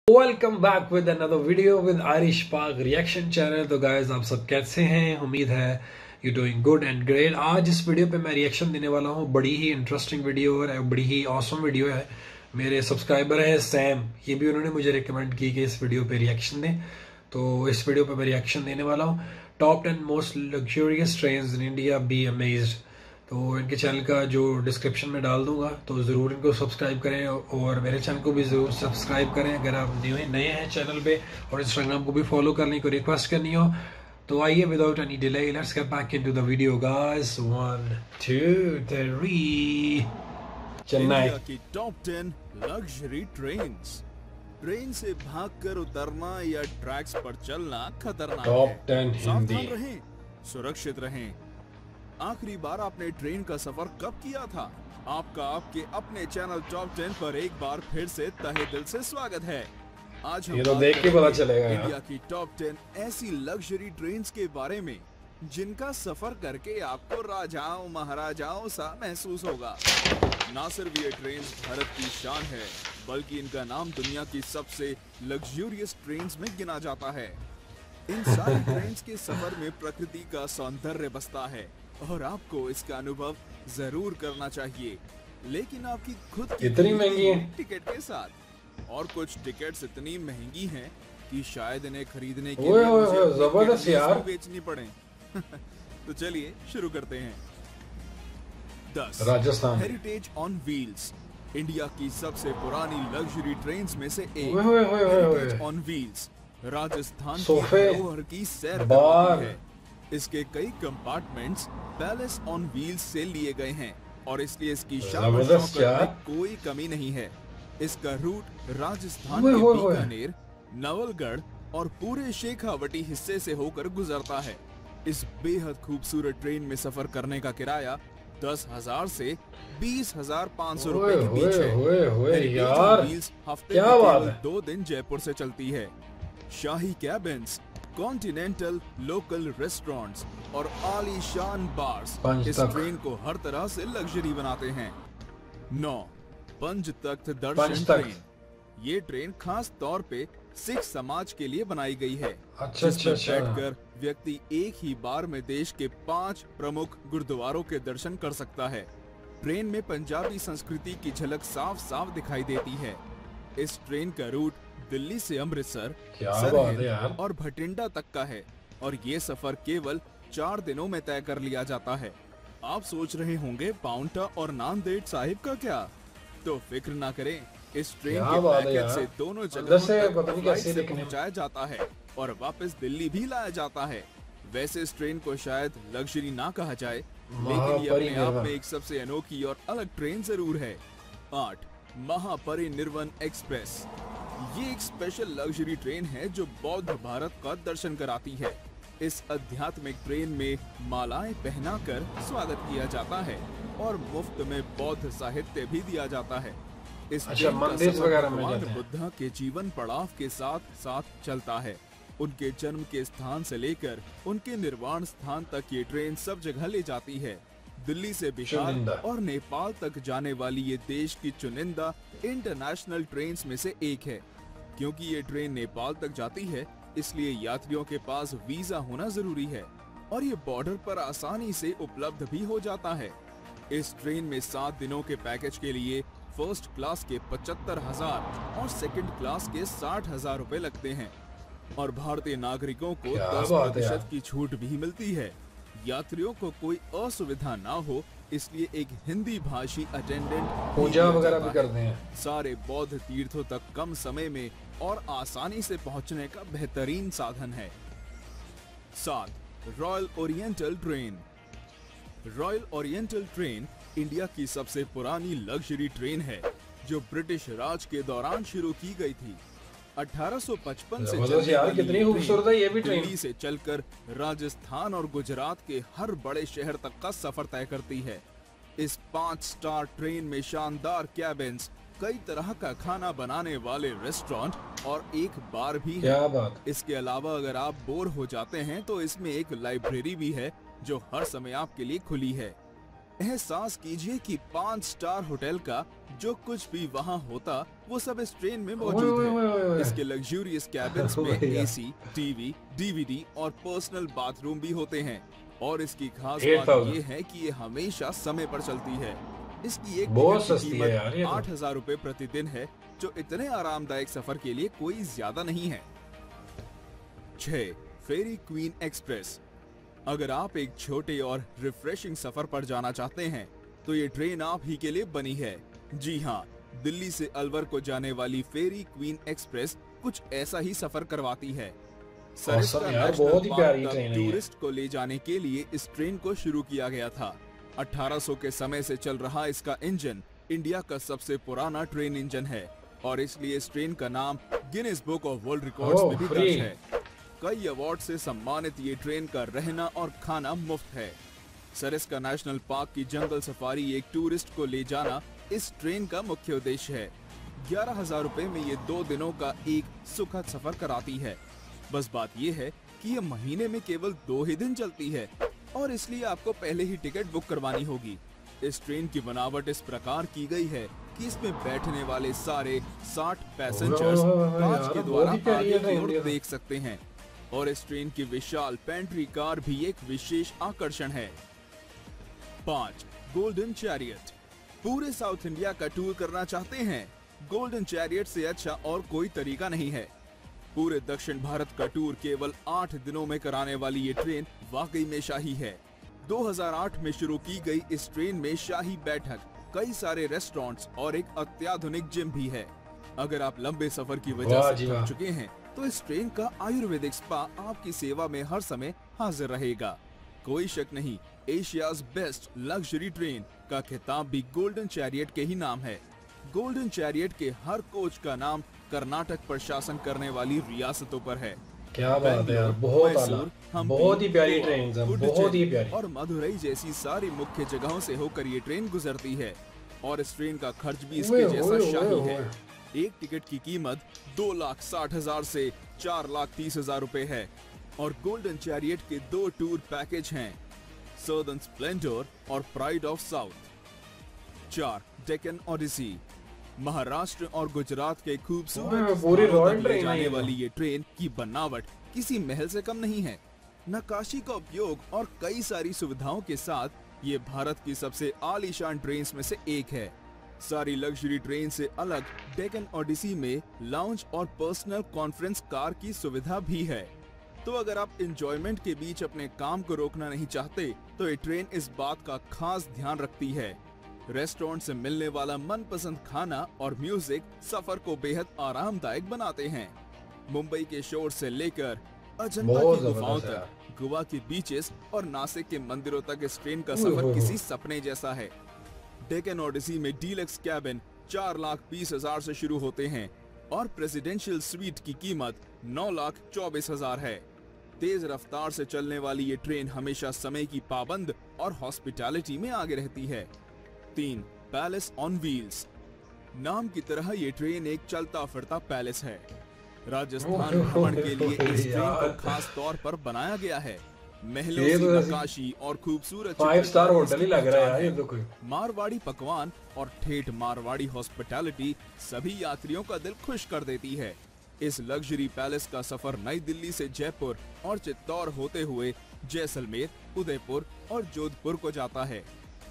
Welcome back with another video with Aarish पाक reaction channel. तो guys, आप सब कैसे हैं? उम्मीद है you doing good and great. आज इस वीडियो पे मैं रिएक्शन देने वाला हूँ। बड़ी ही इंटरेस्टिंग वीडियो है, बड़ी ही ऑसम वीडियो है। मेरे सब्सक्राइबर है सैम, ये भी उन्होंने मुझे रिकमेंड की कि इस वीडियो पे रिएक्शन दें, तो इस वीडियो पे मैं रिएक्शन देने वाला हूँ। Top 10 most luxurious trains in India, be amazed. तो इनके चैनल का जो डिस्क्रिप्शन में डाल दूंगा, तो ज़रूर इनको सब्सक्राइब करें और मेरे चैनल को भी ज़रूर सब्सक्राइब करें अगर आप नए हैं चैनल पे, और इंस्टाग्राम को भी फॉलो करने को रिक्वेस्ट करनी हो। तो आइए, without any delay, let's get back into the video guys. 1 2 3 Chennai की टॉप 10 लग्जरी ट्रेन्स। ट्रेन से भागकर उतरना या ट्रैक्स पर चलना खतरनाक है। टॉप 10 हिंदी। सावधान रहें, सुरक्षित रहें। आखिरी बार आपने ट्रेन का सफर कब किया था? आपका आपके अपने चैनल टॉप 10 पर एक बार फिर से तहे दिल से स्वागत है। आज हम ये तो देख के पता चलेगा इंडिया की टॉप 10 ऐसी लग्जरी ट्रेन्स के बारे में जिनका सफर करके आपको राजाओं महाराजाओं सा महसूस होगा। ना सिर्फ ये ट्रेन भारत की शान है, बल्कि इनका नाम दुनिया की सबसे लग्जूरियस ट्रेन्स में गिना जाता है। इन सारी ट्रेन्स के सफर में प्रकृति का सौंदर्य बसता है और आपको इसका अनुभव जरूर करना चाहिए, लेकिन आपकी खुद की इतनी महंगी है टिकट के साथ। और कुछ टिकट्स इतनी महंगी हैं कि शायद इन्हें खरीदने के ओए लिए ओए मुझे ओए, अपनी जबरदस्त टिकट यार। बेचनी पड़े। तो चलिए शुरू करते हैं। 10 Rajasthan. Heritage on wheels, India की सबसे पुरानी लग्जरी ट्रेन्स में से एक। ओए ओए ओए ओए ओए। हेरिटेज ऑन व्हील्स राजस्थान की सोफे, धरोहर की सैर बार। करवाती है। इसके कई कंपार्टमेंट्स पैलेस ऑन व्हील्स से लिए गए हैं और इसलिए इसकी शान और जबरदस्त शौकत यार। में कोई कमी नहीं है। इसका रूट राजस्थान ओए के ओए ओए। बीकानेर, नवलगढ़ और पूरे शेखावटी हिस्से से होकर गुजरता है। इस बेहद खूबसूरत ट्रेन में सफर करने का किराया 10,000 से 20,500 रुपए के बीच है। हेरिटेज ऑन यार, व्हील्स हफ्ते क्या में बात केवल है। 2 दिन जयपुर से चलती है। शाही कैबिन्स, कॉन्टिनेंटल लोकल रेस्टोरेंट्स और आलीशान बार्स पंच इस तख्त। ट्रेन को हर तरह से लग्जरी बनाते हैं। 9 पंच तख्त दर्शन पंच तख्त। ट्रेन, ये ट्रेन खास तौर पे सिख समाज के लिए बनाई गई है। अच्छा जिसमें अच्छा अच्छा। बैठकर व्यक्ति एक ही बार में देश के 5 प्रमुख गुरुद्वारों के दर्शन कर सकता है। ट्रेन में पंजाबी संस्कृति की झलक साफ साफ दिखाई देती है। इस ट्रेन का रूट दिल्ली से अमृतसर, क्या बात है सरहिंद यार। और भटिंडा तक का है और ये सफर केवल 4 दिनों में तय कर लिया जाता है। आप सोच रहे होंगे पाउंटा और नांदेड़ साहिब का क्या? तो फिक्र ना करें, इस ट्रेन क्या के बात है पैकेज यार। से दोनों अंदर जगहों से तक पता नहीं फ्लाइट कैसे से दिखने में। पहुंचाया जाता है और वापस दिल्ली भी लाया जाता है। वैसे इस ट्रेन को शायद लग्जरी ना कहा जाए, लेकिन ये अपने आप में एक सबसे अनोखी और अलग ट्रेन जरूर है। 8 महापरिनिर्वाण एक्सप्रेस, ये एक स्पेशल लग्जरी ट्रेन है जो बौद्ध भारत का दर्शन कराती है। इस आध्यात्मिक ट्रेन में मालाएं पहनाकर स्वागत किया जाता है और मुफ्त में बौद्ध साहित्य भी दिया जाता है। इस अच्छा, ट्रेन का मंदिर सफर वगैरह में भगवान जाते हैं। बुद्धा के जीवन पड़ाव के साथ साथ चलता है। उनके जन्म के स्थान से लेकर उनके निर्वाण स्थान तक ये ट्रेन सब जगह ले जाती है। दिल्ली से बिहार चुनिंदा। और नेपाल तक जाने वाली ये देश की चुनिंदा इंटरनेशनल ट्रेन्स में से एक है। क्योंकि ये ट्रेन नेपाल तक जाती है, इसलिए यात्रियों के पास वीजा होना जरूरी है और ये बॉर्डर पर आसानी से उपलब्ध भी हो जाता है। इस ट्रेन में 7 दिनों के पैकेज के लिए फर्स्ट क्लास के 75,000 और सेकंड क्लास के 60,000 रुपए लगते हैं और भारतीय नागरिकों को क्या 10% बात है यार। की छूट भी मिलती है। यात्रियों को कोई असुविधा ना हो, इसलिए एक हिंदी भाषी अटेंडेंट पूजा दिया वगैरह जाता भी है। करते हैं। सारे बौद्ध तीर्थों तक कम समय में और आसानी से पहुंचने का बेहतरीन साधन है। 7 royal oriental train, royal oriental train India की सबसे पुरानी लग्जरी ट्रेन है जो ब्रिटिश राज के दौरान शुरू की गई थी। 1855 से जबरदस्त चलने यार, वाली कितनी ये खूबसूरत है ये भी ट्रेन। दिल्ली से चलकर राजस्थान और गुजरात के हर बड़े शहर तक का सफर तय करती है। इस 5 स्टार ट्रेन में शानदार कैबिन्स, कई तरह का खाना बनाने वाले रेस्टोरेंट और एक बार भी है। क्या बात। इसके अलावा अगर आप बोर हो जाते हैं तो इसमें एक लाइब्रेरी भी है जो हर समय आपके लिए खुली है। एहसास कीजिए कि 5 स्टार होटल का जो कुछ भी वहाँ होता वो सब इस ट्रेन में मौजूद है। इसके लग्जूरियस कैबिन्स में एसी, टीवी, डीवीडी और पर्सनल बाथरूम भी होते हैं। और इसकी खास बात ये है कि ये हमेशा समय पर चलती है। इसकी एक टिकट की कीमत 8,000 रुपए प्रतिदिन है, जो इतने आरामदायक सफर के लिए कोई ज्यादा नहीं है। 6. फेरी क्वीन एक्सप्रेस। अगर आप एक छोटे और रिफ्रेशिंग सफर पर जाना चाहते हैं तो ये ट्रेन आप ही के लिए बनी है। जी हाँ, दिल्ली से अलवर को जाने वाली फेरी क्वीन एक्सप्रेस कुछ ऐसा ही सफर करवाती है। सरिस्का नेशनल पार्क तक टूरिस्ट को ले जाने के लिए इस ट्रेन को शुरू किया गया था। 1800 के समय से चल रहा इसका इंजन इंडिया का सबसे पुराना ट्रेन इंजन है और इसलिए इस ट्रेन का नाम Guinness book of world records में भी दर्ज है। कई अवार्ड से सम्मानित ये ट्रेन का रहना और खाना मुफ्त है। सरिस्का नेशनल पार्क की जंगल सफारी एक टूरिस्ट को ले जाना इस ट्रेन का मुख्य उद्देश्य है। 11,000 रुपए में ये 2 दिनों का एक सुखद सफर कराती है। बस बात ये है कि ये महीने में केवल 2 ही दिन चलती है और इसलिए आपको पहले ही टिकट बुक करवानी होगी। इस ट्रेन की बनावट इस प्रकार की गई है कि इसमें बैठने वाले सारे 60 पैसेंजर्स कांच के द्वारा आगे की ओर देख सकते हैं और इस ट्रेन की विशाल पेंट्री कार भी एक विशेष आकर्षण है। 5. Golden chariot. पूरे साउथ इंडिया का टूर करना चाहते हैं? गोल्डन चैरियट से अच्छा और कोई तरीका नहीं है। पूरे दक्षिण भारत का टूर केवल 8 दिनों में कराने वाली ये ट्रेन वाकई में शाही है। 2008 में शुरू की गई इस ट्रेन में शाही बैठक, कई सारे रेस्टोरेंट्स और एक अत्याधुनिक जिम भी है। अगर आप लंबे सफर की वजह से थक चुके हैं तो इस ट्रेन का आयुर्वेदिक स्पा आपकी सेवा में हर समय हाजिर रहेगा। कोई शक नहीं, एशियाज बेस्ट लग्जरी ट्रेन का खिताब भी गोल्डन चैरियट के ही नाम है। गोल्डन चैरियट के हर कोच का नाम कर्नाटक पर शासन करने वाली रियासतों पर है। क्या बात है यार, बहुत ही प्यारी ट्रेन है, बहुत ही प्यारी। और मदुरई जैसी सारी मुख्य जगहों से होकर ये ट्रेन गुजरती है और इस ट्रेन का खर्च भी इसके जैसा शाही है। एक टिकट की कीमत 2,60,000 से 4,30,000 रुपए है और गोल्डन चैरियट के 2 टूर पैकेज हैं, सदर्न स्प्लेंडर और Pride of South. 4. Deccan Odyssey. Maharashtra और गुजरात के खूबसूरत ले जाने वाली ये ट्रेन की बनावट किसी महल से कम नहीं है। नक्काशी का उपयोग और कई सारी सुविधाओं के साथ ये भारत की सबसे आलीशान ट्रेन में से एक है। सारी लग्जरी ट्रेन से अलग डेक्कन ओडिसी में लाउंज और पर्सनल कॉन्फ्रेंस कार की सुविधा भी है। तो अगर आप एंजॉयमेंट के बीच अपने काम को रोकना नहीं चाहते तो ये ट्रेन इस बात का खास ध्यान रखती है। रेस्टोरेंट से मिलने वाला मनपसंद खाना और म्यूजिक सफर को बेहद आरामदायक बनाते हैं। मुंबई के शोर से लेकर अजंता की गुफाओं तक, गोवा के बीचेस और नासिक के मंदिरों तक इस ट्रेन का सफर किसी सपने जैसा है। डेक्कन ओडिसी में डीलक्स कैबिन 4,20,000 से शुरू होते हैं और प्रेसिडेंशियल स्वीट की कीमत 9,24,000 है। तेज रफ्तार से चलने वाली ये ट्रेन हमेशा समय की पाबंद और हॉस्पिटैलिटी में आगे रहती है। 3. Palace on wheels. नाम की तरह ये ट्रेन एक चलता फिरता पैलेस है। राजस्थान भ्रमण के लिए इस ट्रेन को खास तौर पर बनाया गया है। महलों की नक्काशी और खूबसूरत 5 स्टार होटल ही लग रहा है यार ये तो कोई। मारवाड़ी पकवान और ठेठ मारवाड़ी हॉस्पिटैलिटी सभी यात्रियों का दिल खुश कर देती है। इस लग्जरी पैलेस का सफर नई दिल्ली से जयपुर और चित्तौड़ होते हुए जैसलमेर, उदयपुर और जोधपुर को जाता है।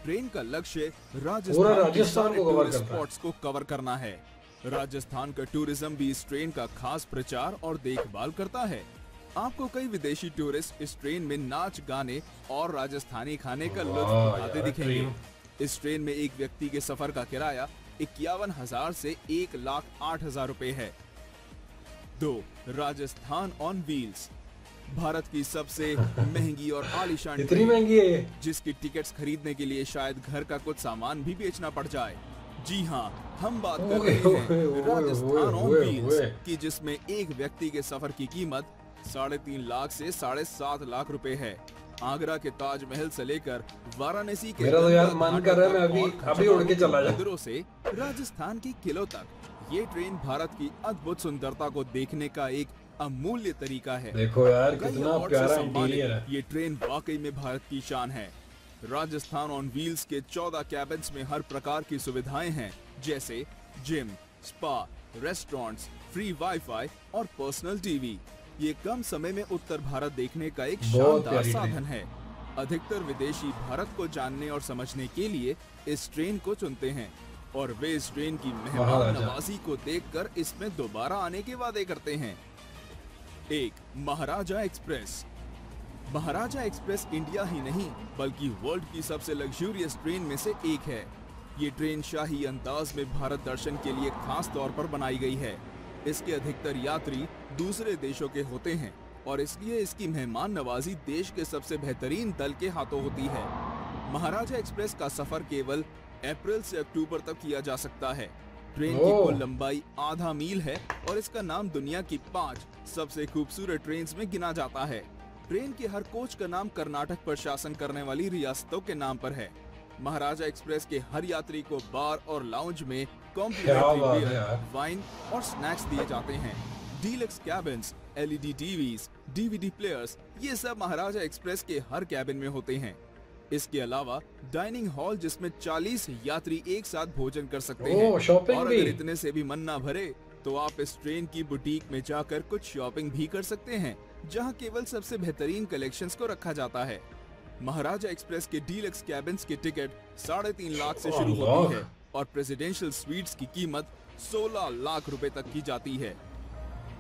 ट्रेन का लक्ष्य राजस्थान के टूरिस्ट स्पॉट्स को कवर करना है। राजस्थान का टूरिज्म भी इस ट्रेन का खास प्रचार और देखभाल करता है। आपको कई विदेशी टूरिस्ट इस ट्रेन में नाच गाने और राजस्थानी खाने का लुत्फ उठाते दिखेंगे। इस ट्रेन में एक व्यक्ति के सफर का किराया 51,000 से 1,08,000 रुपए है। 2. Rajasthan on wheels. भारत की सबसे महंगी और आलीशान इतनी महंगी है जिसकी टिकट्स खरीदने के लिए शायद घर का कुछ सामान भी बेचना पड़ जाए। जी हाँ, हम बात कर रहे हैं राजस्थान ऑन व्हील्स की, जिसमें एक व्यक्ति के सफर की कीमत 3.5 लाख से 7.5 लाख रुपए है। आगरा के ताजमहल से लेकर वाराणसी के मेरा तो यार मन कर रहा है मैं अभी उड़ के चला जाऊं। मंदिरों से राजस्थान के किलों तक ये ट्रेन भारत की अद्भुत सुंदरता को देखने का एक अमूल्य तरीका है। देखो यार कितना प्यारा इंटीरियर है। ये ट्रेन वाकई में भारत की शान है। राजस्थान ऑन व्हील्स के 14 कैबिन्स में हर प्रकार की सुविधाएं हैं, जैसे gym, spa, restaurants, free wifi और पर्सनल टीवी। ये कम समय में उत्तर भारत देखने का एक शानदार साधन है। अधिकतर विदेशी भारत को जानने और समझने के लिए इस ट्रेन को चुनते हैं और वे इस ट्रेन की मेहमान नवाजी को देखकर इसमें दोबारा आने के वादे करते हैं। 1. महाराजा एक्सप्रेस। महाराजा एक्सप्रेस इंडिया ही नहीं बल्कि वर्ल्ड की सबसे लग्जूरियस ट्रेन में से एक है। ये ट्रेन शाही अंदाज में भारत दर्शन के लिए खास तौर पर बनाई गई है। इसके अधिकतर यात्री दूसरे देशों के होते हैं और इसलिए इसकी मेहमान नवाजी देश के सबसे बेहतरीन दल के हाथों होती है। महाराजा एक्सप्रेस का सफर केवल अप्रैल से अक्टूबर तक किया जा सकता है। ट्रेन की कुल लंबाई आधा मील है और इसका नाम दुनिया की 5 सबसे खूबसूरत ट्रेन्स में गिना जाता है। ट्रेन के हर कोच का नाम कर्नाटक पर शासन करने वाली रियासतों के नाम पर है। महाराजा एक्सप्रेस के हर यात्री को बार और लाउंज में कॉम्प्लीमेंट्री बियर, वाइन और स्नैक्स दिए जाते हैं। Deluxe cabins, LED TVs, DVD players, ये सब महाराजा एक्सप्रेस के हर कैबिन में होते हैं। इसके अलावा डाइनिंग हॉल जिसमें 40 यात्री एक साथ भोजन कर सकते हैं और अगर इतने से भी मन ना भरे तो आप इस ट्रेन की बुटीक में जाकर कुछ शॉपिंग भी कर सकते हैं, जहां केवल सबसे बेहतरीन कलेक्शंस को रखा जाता है। महाराजा एक्सप्रेस के डीलक्स कैबिन्स की टिकट 3.5 लाख से शुरू होती है और प्रेसिडेंशियल स्वीट्स की कीमत 16 लाख रुपए तक की जाती है।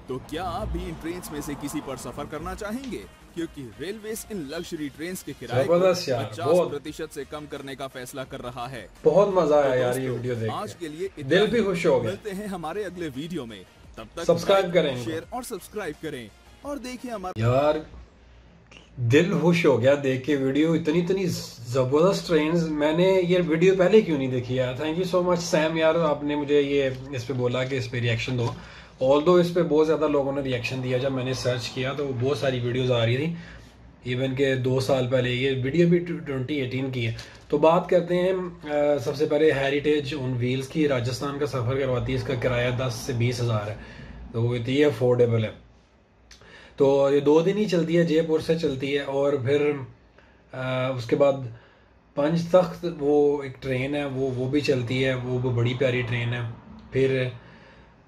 तो क्या आप भी इन ट्रेन्स में से किसी पर सफर करना चाहेंगे? क्योंकि रेलवेज इन लग्जरी ट्रेन्स के किराए को 50% से कम करने का फैसला कर रहा है। बहुत मजा आया यार ये वीडियो देख के। आज के लिए दिल भी खुश हो गया। मिलते हैं हमारे अगले वीडियो में, तब तक सब्सक्राइब करें, शेयर और सब्सक्राइब करें और देखिए हमारे। यार दिल खुश हो गया देख के वीडियो। इतनी जबरदस्त ट्रेन्स, मैंने ये वीडियो पहले क्यों नहीं देखी यार। Thank you so much Sam यार, आपने मुझे ये इस पे बोला कि इस पे रिएक्शन दो। ऑल्दो इस पे बहुत ज़्यादा लोगों ने रिएक्शन दिया। जब मैंने सर्च किया तो बहुत सारी वीडियोस आ रही थी। इवन के 2 साल पहले, ये वीडियो भी 2018 की है। तो बात करते हैं सबसे पहले हेरिटेज ऑन व्हील्स की। राजस्थान का सफ़र करवाती है, इसका किराया 10 से 20 हज़ार है, तो ये अफोर्डेबल है। तो ये 2 दिन ही चलती है, जयपुर से चलती है और फिर उसके बाद पंचतख्त वो एक ट्रेन है, वो भी चलती है, वो बड़ी प्यारी ट्रेन है। फिर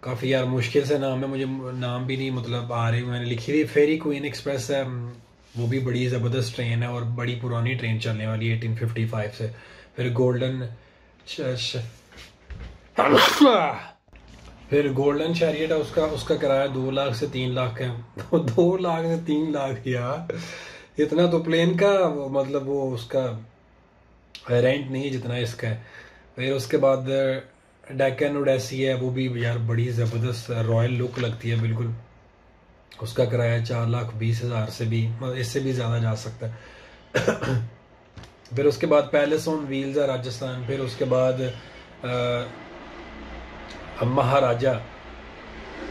काफ़ी यार मुश्किल से नाम है, मुझे नाम भी नहीं मतलब आ रही, मैंने लिखी थी। फेरी क्वीन एक्सप्रेस है, वो भी बड़ी ज़बरदस्त ट्रेन है और बड़ी पुरानी ट्रेन चलने वाली है 1855 से। फिर गोल्डन चैरियट है, उसका किराया 2 लाख से 3 लाख है। 2 लाख से 3 लाख यार, इतना तो प्लेन का मतलब वो उसका रेंट नहीं जितना इसका है। फिर उसके बाद डेक्कन ओडेसी है, वो भी यार बड़ी ज़बरदस्त रॉयल लुक लगती है बिल्कुल। उसका किराया 4,20,000 से भी, इससे भी ज़्यादा जा सकता है। फिर उसके बाद पैलेस ऑन व्हील्स है राजस्थान। फिर उसके बाद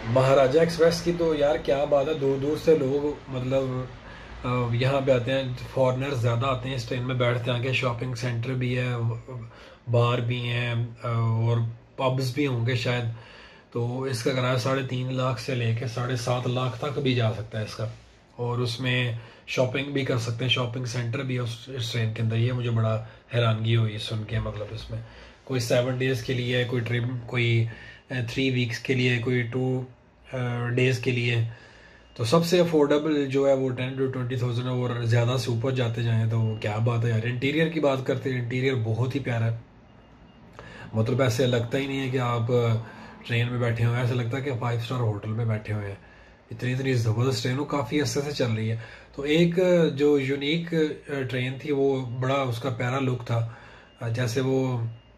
महाराजा एक्सप्रेस की तो यार क्या बात है, दूर दूर से लोग मतलब यहाँ पे आते हैं, फॉरेनर्स ज़्यादा आते हैं इस ट्रेन में बैठते हैं। आगे शॉपिंग सेंटर भी है, बार भी हैं और पब्स भी होंगे शायद। तो इसका किराया 3.5 लाख से लेके 7.5 लाख तक भी जा सकता है इसका। और उसमें शॉपिंग भी कर सकते हैं, शॉपिंग सेंटर भी है इस ट्रेन के अंदर। ये मुझे बड़ा हैरानगी हुई सुन के, मतलब इसमें कोई 7 डेज़ के लिए है, कोई ट्रिप कोई 3 वीक्स के लिए, कोई 2 डेज़ के लिए। तो सबसे अफोर्डेबल जो है वो 10 to 20,000 है, और ज़्यादा से ऊपर जाते जाएँ तो क्या बात है यार। इंटीरियर की बात करते हैं, इंटीरियर बहुत ही प्यारा है, मतलब ऐसे लगता ही नहीं है कि आप ट्रेन में बैठे हुए हैं, ऐसा लगता है कि 5 स्टार होटल में बैठे हुए हैं। इतनी ज़बरदस्त ट्रेन, वो काफ़ी अर्से से चल रही है। तो एक जो यूनिक ट्रेन थी, वो बड़ा उसका प्यारा लुक था, जैसे वो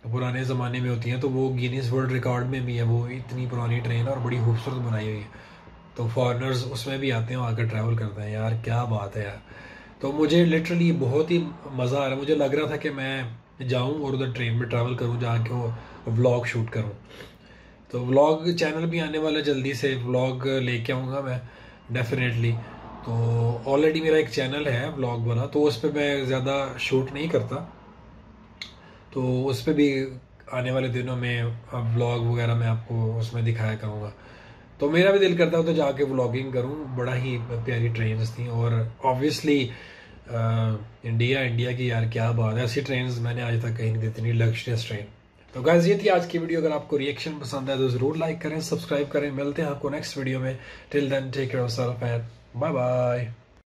पुराने ज़माने में होती हैं। तो वो गिनीज वर्ल्ड रिकॉर्ड में भी है, वो इतनी पुरानी ट्रेन और बड़ी खूबसूरत बनाई हुई है। तो फॉरेनर्स उसमें भी आते हैं, आकर ट्रैवल करते हैं। यार क्या बात है यार। तो मुझे लिटरली बहुत ही मज़ा आ रहा है। मुझे लग रहा था कि मैं जाऊं और उधर ट्रेन में ट्रैवल करूं, जाके वो व्लॉग शूट करूं। तो व्लॉग चैनल भी आने वाला, जल्दी से व्लॉग लेके आऊँगा मैं डेफिनेटली। तो ऑलरेडी मेरा एक चैनल है व्लॉग वाला, तो उस पर मैं ज़्यादा शूट नहीं करता, तो उस पर भी आने वाले दिनों में व्लॉग वगैरह मैं आपको उसमें दिखाया करूँगा। तो मेरा भी दिल करता है तो जाके व्लॉगिंग करूँ। बड़ा ही प्यारी ट्रेन्स थी और ऑब्वियसली इंडिया की यार क्या बात है, ऐसी ट्रेन मैंने आज तक कहीं नहीं दी, इतनी लग्जरियस ट्रेन। तो गाइस ये थी आज की वीडियो। अगर आपको रिएक्शन पसंद आए तो जरूर लाइक करें, सब्सक्राइब करें। मिलते हैं आपको नेक्स्ट वीडियो में। Till then take care of yourself and bye bye.